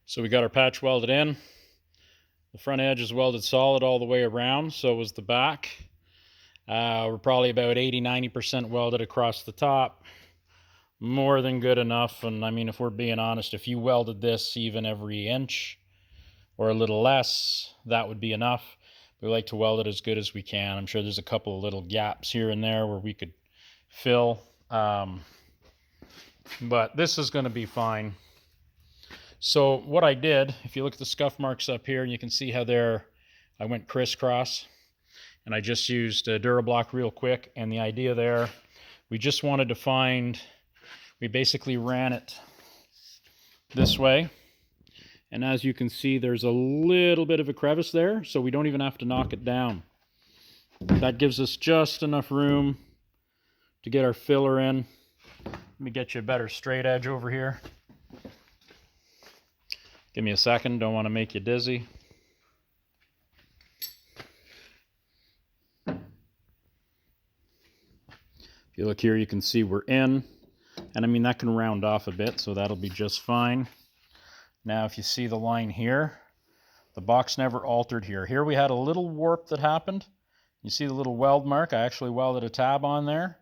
So we got our patch welded in. The front edge is welded solid all the way around, so was the back. We're probably about 80-90% welded across the top. More than good enough. And I mean, if we're being honest, if you welded this even every inch or a little less, that would be enough. We like to weld it as good as we can. I'm sure there's a couple of little gaps here and there where we could fill. But this is going to be fine. So what I did, if you look at the scuff marks up here, and you can see how I went crisscross, and I just used a Durablock real quick. And the idea there, we just wanted to find, we basically ran it this way. And as you can see, there's a little bit of a crevice there, so we don't even have to knock it down. That gives us just enough room to get our filler in. Let me get you a better straight edge over here. Give me a second, don't want to make you dizzy. If you look here, you can see we're in. And I mean, that can round off a bit, so that'll be just fine. Now, if you see the line here, the box never altered here. Here we had a little warp that happened. You see the little weld mark? I actually welded a tab on there.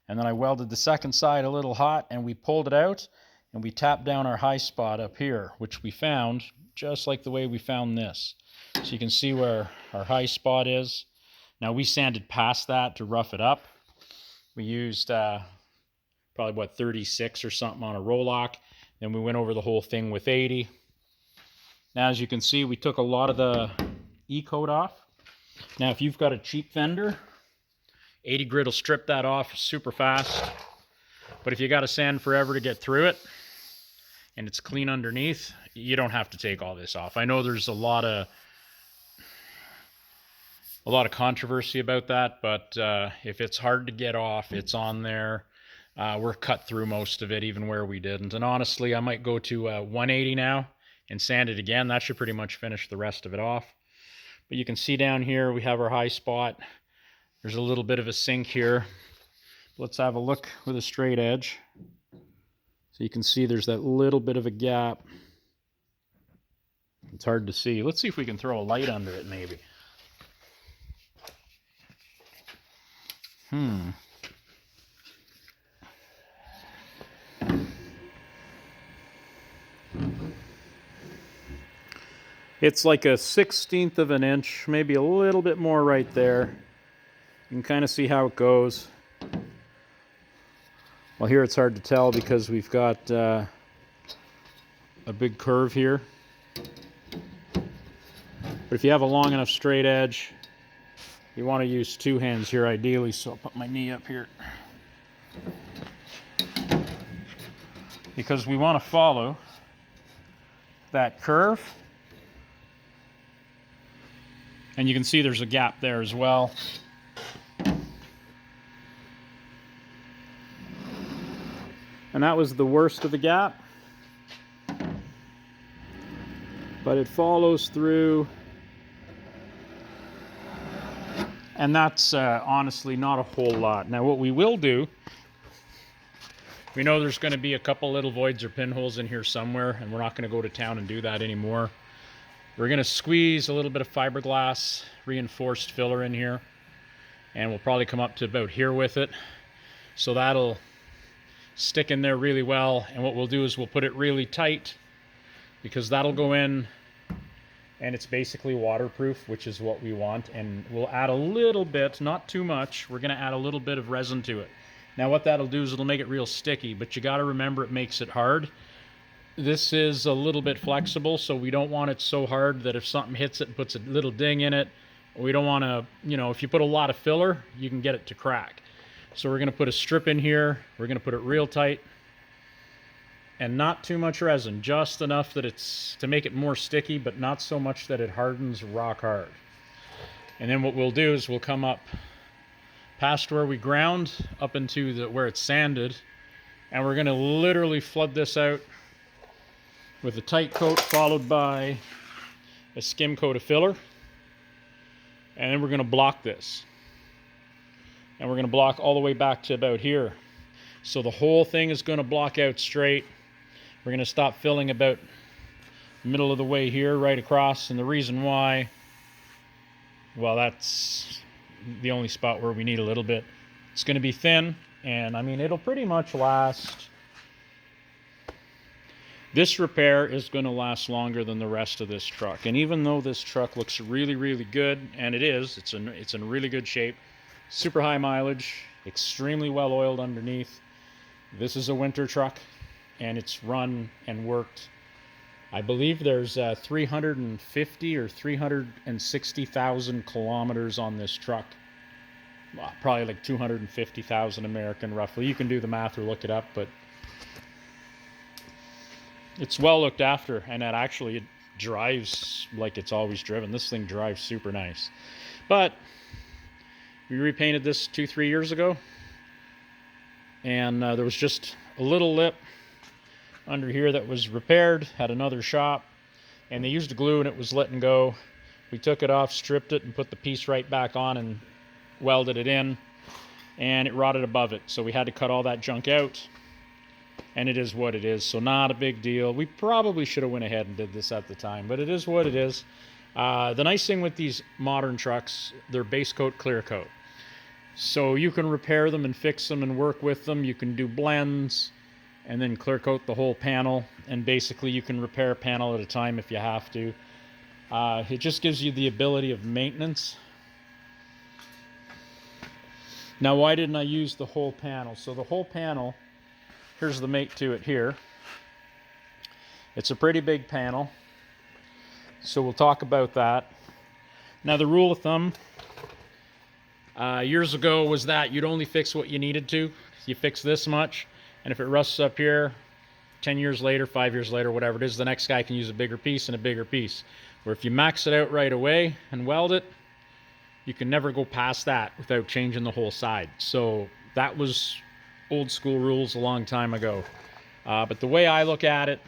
And then I welded the second side a little hot, and we pulled it out. And we tapped down our high spot up here, which we found just like the way we found this. So you can see where our high spot is. Now we sanded past that to rough it up. We used probably 36 or something on a Roloc. Then we went over the whole thing with 80. Now as you can see, we took a lot of the E-coat off. Now if you've got a cheap fender, 80 grit will strip that off super fast. But if you got to sand forever to get through it, and it's clean underneath, you don't have to take all this off. I know there's a lot of controversy about that, but if it's hard to get off, it's on there. We're cut through most of it, even where we didn't. And honestly, I might go to 180 now and sand it again. That should pretty much finish the rest of it off. But you can see down here, we have our high spot. There's a little bit of a sink here. Let's have a look with a straight edge. So you can see there's that little bit of a gap. It's hard to see. Let's see if we can throw a light under it maybe. It's like a 1/16 of an inch, maybe a little bit more right there. You can kind of see how it goes. Well, here it's hard to tell because we've got a big curve here. But if you have a long enough straight edge, you want to use two hands here ideally, so I'll put my knee up here. Because we want to follow that curve. And you can see there's a gap there as well. And that was the worst of the gap. But it follows through. And that's honestly not a whole lot. Now what we will do, we know there's going to be a couple little voids or pinholes in here somewhere, and we're not going to go to town and do that anymore. We're going to squeeze a little bit of fiberglass reinforced filler in here, and we'll probably come up to about here with it. So that'll stick in there really well, and what we'll do is we'll put it really tight, because that'll go in and it's basically waterproof, which is what we want. And we'll add a little bit, not too much, we're going to add a little bit of resin to it. Now what that'll do is it'll make it real sticky, but you got to remember it makes it hard. This is a little bit flexible, so we don't want it so hard that if something hits it and puts a little ding in it, we don't want to, if you put a lot of filler, you can get it to crack. So we're going to put a strip in here. We're going to put it real tight. And not too much resin, just enough that it's to make it more sticky, but not so much that it hardens rock hard. And then what we'll do is we'll come up past where we ground, up into where it's sanded, and we're going to literally flood this out with a tight coat followed by a skim coat of filler. And then we're going to block this. And we're going to block all the way back to about here. So the whole thing is going to block out straight. We're going to stop filling about middle of the way here, right across. And the reason why, well, that's the only spot where we need a little bit. It's going to be thin, and I mean, it'll pretty much last. This repair is going to last longer than the rest of this truck. And even though this truck looks really, really good, and it is, it's in really good shape, super high mileage, extremely well oiled underneath. This is a winter truck, and it's run and worked. I believe there's 350 or 360,000 kilometers on this truck. Well, probably like 250,000 American roughly. You can do the math or look it up, but it's well looked after, and that actually it drives like it's always driven. This thing drives super nice. But we repainted this 2-3 years ago, and there was just a little lip under here that was repaired, had another shop, and they used a glue and it was letting go. We took it off, stripped it, and put the piece right back on and welded it in, and it rotted above it. So we had to cut all that junk out, and it is what it is. So not a big deal. We probably should have went ahead and did this at the time, but it is what it is. The nice thing with these modern trucks, they're base coat, clear coat. So you can repair them and fix them and work with them. You can do blends and then clear coat the whole panel, and basically you can repair a panel at a time if you have to. It just gives you the ability of maintenance. Now, why didn't I use the whole panel? So the whole panel, here's the mate to it here. It's a pretty big panel, so we'll talk about that. Now, the rule of thumb years ago was that you'd only fix what you needed to. You fix this much, and if it rusts up here, 10 years later, 5 years later, whatever it is, the next guy can use a bigger piece and a bigger piece. Where if you max it out right away and weld it, you can never go past that without changing the whole side. So that was old school rules a long time ago. But the way I look at it,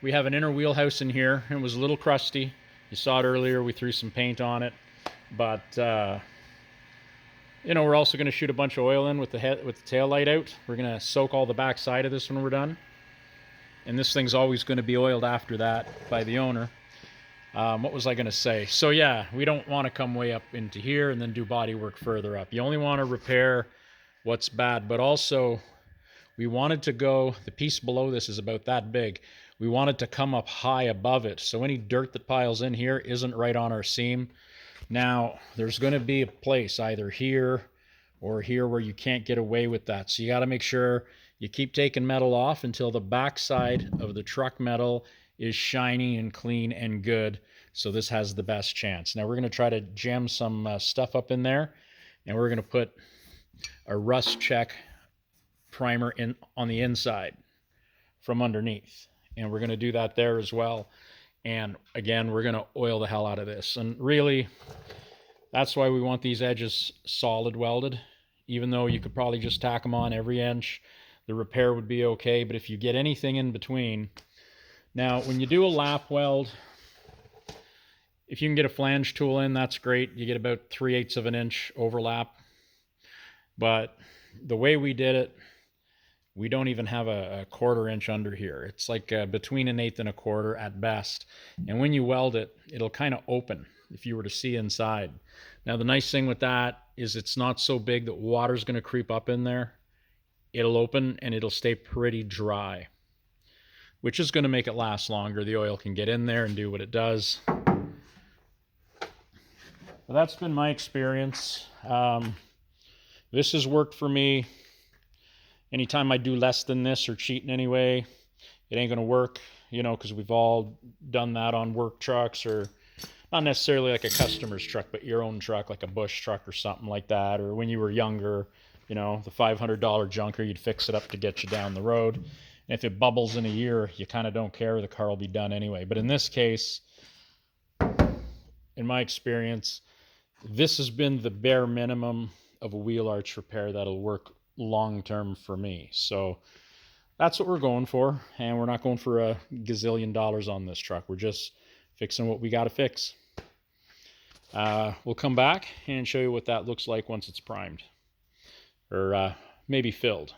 we have an inner wheelhouse in here. It was a little crusty. You saw it earlier. We threw some paint on it. But, you know, we're also going to shoot a bunch of oil in with the tail light out. We're going to soak all the back side of this when we're done. And this thing's always going to be oiled after that by the owner. What was I going to say? So yeah, we don't want to come way up into here and then do body work further up. You only want to repair what's bad, but also we wanted to go, the piece below this is about that big. We wanted to come up high above it. So any dirt that piles in here isn't right on our seam. Now, there's going to be a place either here or here where you can't get away with that. So you got to make sure you keep taking metal off until the backside of the truck metal is shiny and clean and good. So this has the best chance. Now we're going to try to jam some stuff up in there, and we're going to put a rust check primer in on the inside from underneath. And we're going to do that there as well. And again, we're going to oil the hell out of this. And really, that's why we want these edges solid welded. Even though you could probably just tack them on every inch, the repair would be okay. But if you get anything in between, now when you do a lap weld, if you can get a flange tool in, that's great. You get about 3/8 of an inch overlap. But the way we did it, we don't even have a 1/4 inch under here. It's like between 1/8 and 1/4 at best. And when you weld it, it'll kind of open if you were to see inside. Now, the nice thing with that is it's not so big that water's going to creep up in there. It'll open and it'll stay pretty dry, which is going to make it last longer. The oil can get in there and do what it does. But that's been my experience. This has worked for me. Anytime I do less than this or cheat in any way, it ain't going to work, you know, because we've all done that on work trucks, or not necessarily like a customer's truck, but your own truck, like a bush truck or something like that. Or when you were younger, you know, the $500 junker, you'd fix it up to get you down the road. And if it bubbles in a year, you kind of don't care. The car will be done anyway. But in this case, in my experience, this has been the bare minimum of a wheel arch repair that'll work long term for me. So that's what we're going for, and we're not going for a gazillion dollars on this truck. We're just fixing what we got to fix. We'll come back and show you what that looks like once it's primed, or maybe filled.